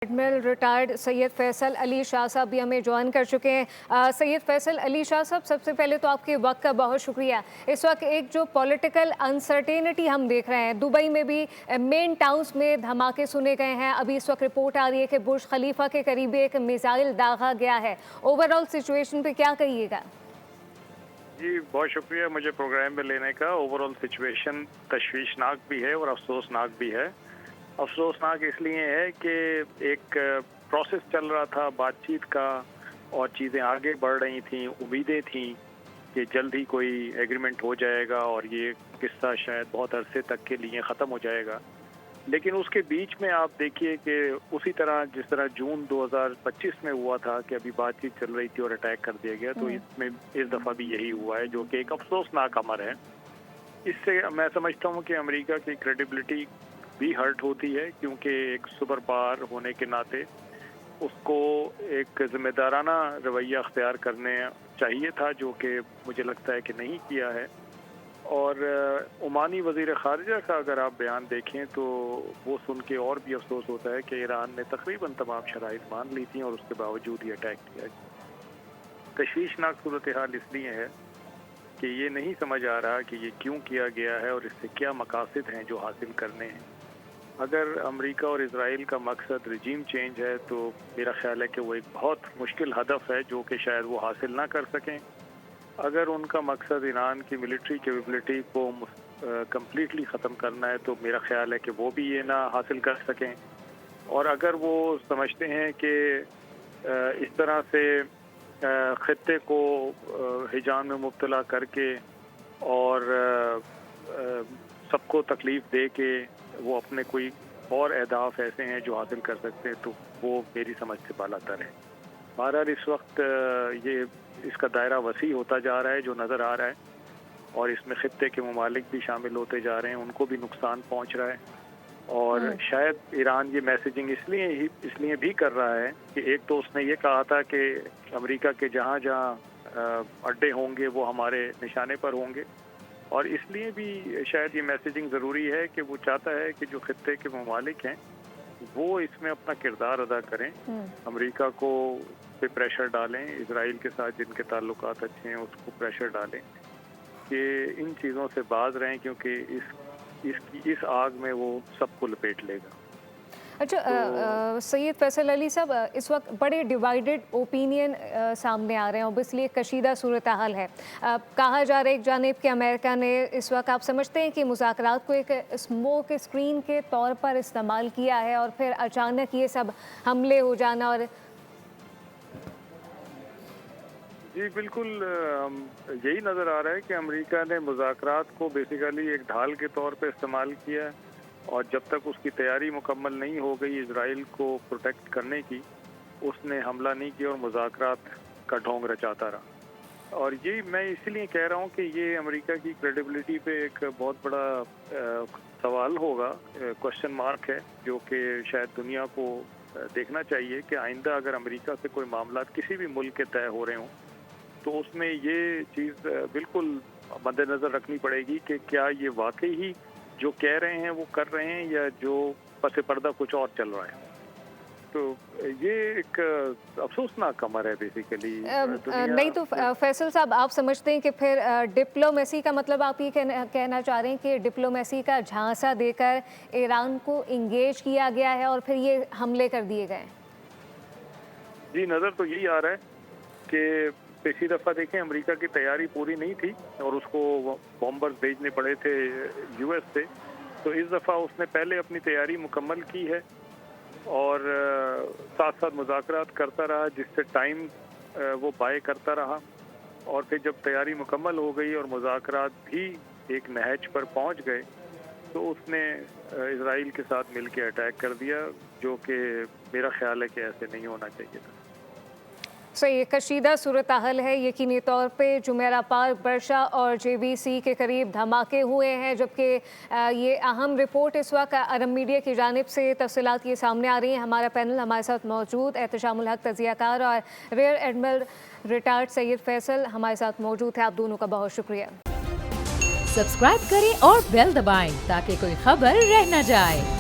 Admiral retired Syed Faisal Ali Shah साहब भी हमें ज्वाइन कर चुके हैं। सैयद फैसल अली शाह साहब, सबसे पहले तो आपके वक्त का बहुत शुक्रिया। इस वक्त एक जो पॉलिटिकल अनसर्टेनिटी हम देख रहे हैं, दुबई में भी मेन टाउन्स में धमाके सुने गए हैं। अभी इस वक्त रिपोर्ट आ रही है कि बुर्ज खलीफा के करीब एक मिसाइल दागा गया है। ओवरऑल सिचुएशन पे क्या कहिएगा? जी बहुत शुक्रिया मुझे प्रोग्राम में लेने का। ओवरऑल सिचुएशन तशवीशनाक भी है और अफसोसनाक भी है। अफसोसनाक इसलिए है कि एक प्रोसेस चल रहा था बातचीत का और चीज़ें आगे बढ़ रही थी, उम्मीदें थी कि जल्द ही कोई एग्रीमेंट हो जाएगा और ये किस्सा शायद बहुत अरसे तक के लिए ख़त्म हो जाएगा। लेकिन उसके बीच में आप देखिए कि उसी तरह जिस तरह जून 2025 में हुआ था कि अभी बातचीत चल रही थी और अटैक कर दिया गया, तो इसमें इस दफ़ा भी यही हुआ है, जो कि एक अफसोसनाक अमर है। इससे मैं समझता हूँ कि अमेरिका की क्रेडिबिलिटी भी हर्ट होती है, क्योंकि एक सुपर पावर होने के नाते उसको एक जिम्मेदाराना रवैया अख्तियार करने चाहिए था, जो कि मुझे लगता है कि नहीं किया है। और ओमानी वज़ीर ख़ारिजा का अगर आप बयान देखें तो वो सुन के और भी अफसोस होता है कि ईरान ने तकरीबन तमाम शराइत मान ली थी और उसके बावजूद ही अटैक किया। तशवीशनाक सूरत हाल इसलिए है कि ये नहीं समझ आ रहा कि ये क्यों किया गया है और इससे क्या मकासद हैं जो हासिल करने हैं। अगर अमेरिका और इजराइल का मकसद रिजीम चेंज है तो मेरा ख्याल है कि वो एक बहुत मुश्किल हदफ है जो कि शायद वो हासिल ना कर सकें। अगर उनका मकसद ईरान की मिलिट्री कैपेबिलिटी को कम्प्लीटली ख़त्म करना है तो मेरा ख्याल है कि वो भी ये ना हासिल कर सकें। और अगर वो समझते हैं कि इस तरह से ख़ित्ते को हिजान में मुब्तला करके और सबको तकलीफ़ दे के वो अपने कोई और अहदाफ ऐसे हैं जो हासिल कर सकते हैं, तो वो मेरी समझ से बालातर है। बहरहाल इस वक्त ये इसका दायरा वसी होता जा रहा है जो नज़र आ रहा है, और इसमें ख़ित्ते के ममालिक भी शामिल होते जा रहे हैं, उनको भी नुकसान पहुंच रहा है। और शायद ईरान ये मैसेजिंग इसलिए भी कर रहा है कि एक तो उसने ये कहा था कि अमेरिका के जहाँ जहाँ अड्डे होंगे वो हमारे निशाने पर होंगे, और इसलिए भी शायद ये मैसेजिंग ज़रूरी है कि वो चाहता है कि जो ख़ित्ते के ममालिक हैं वो इसमें अपना किरदार अदा करें, अमेरिका को पे प्रेशर डालें, इजराइल के साथ जिनके ताल्लुकात अच्छे हैं उसको प्रेशर डालें कि इन चीज़ों से बाज रहें, क्योंकि इस आग में वो सबको लपेट लेगा। अच्छा, सैयद फैसल अली साहब, इस वक्त बड़े डिवाइडेड ओपिनियन सामने आ रहे हैं। ऑब्वियसली एक कशीदा सूरत हाल है। कहा जा रहा है एक जानिब कि अमेरिका ने इस वक्त, आप समझते हैं कि मुज़ाकरात को एक स्मोक स्क्रीन के तौर पर इस्तेमाल किया है और फिर अचानक ये सब हमले हो जाना। और जी बिल्कुल यही नज़र आ रहा है कि अमेरिका ने मुज़ाकरात को बेसिकली एक ढाल के तौर पे इस्तेमाल किया है, और जब तक उसकी तैयारी मुकम्मल नहीं हो गई इजराइल को प्रोटेक्ट करने की, उसने हमला नहीं किया और मुज़ाकरात का ढोंग रचाता रहा। और ये मैं इसीलिए कह रहा हूँ कि ये अमेरिका की क्रेडिबिलिटी पे एक बहुत बड़ा सवाल होगा, क्वेश्चन मार्क है, जो कि शायद दुनिया को देखना चाहिए कि आइंदा अगर अमेरिका से कोई मामला किसी भी मुल्क के तय हो रहे हों तो उसमें ये चीज़ बिल्कुल मद्देनज़र रखनी पड़ेगी कि क्या ये वाकई ही जो कह रहे हैं वो कर रहे हैं या जो पसे पर्दा कुछ और चल रहा है। तो ये एक अफसोसनाक अमर है बेसिकली। नहीं तो फैसल साहब, आप समझते हैं कि फिर डिप्लोमेसी का मतलब आप ये कहना चाह रहे हैं कि डिप्लोमेसी का झांसा देकर ईरान को इंगेज किया गया है और फिर ये हमले कर दिए गए? जी नज़र तो यही आ रहा है कि पिछली दफ़ा देखें अमेरिका की तैयारी पूरी नहीं थी और उसको बॉम्बर्स भेजने पड़े थे यूएस से, तो इस दफ़ा उसने पहले अपनी तैयारी मुकम्मल की है और साथ साथ मुज़ाकरात करता रहा, जिससे टाइम वो बाय करता रहा। और फिर जब तैयारी मुकम्मल हो गई और मुज़ाकरात भी एक नहज पर पहुंच गए तो उसने इजराइल के साथ मिलकर अटैक कर दिया, जो कि मेरा ख्याल है कि ऐसे नहीं होना चाहिए था। सही कशीदा सूरत हाल है। यकीनी तौर पे जुमेरा पार्क, बर्शा और जेबीसी के करीब धमाके हुए हैं, जबकि ये अहम रिपोर्ट इस वक्त अरब मीडिया की जानिब से तफसीलात ये सामने आ रही हैं। हमारा पैनल हमारे साथ मौजूद एहतशामुल हक तजियाकार और rear admiral retired Syed Faisal हमारे साथ मौजूद है। आप दोनों का बहुत शुक्रिया। सब्सक्राइब करें और बेल दबाएं ताकि कोई खबर रह न जाए।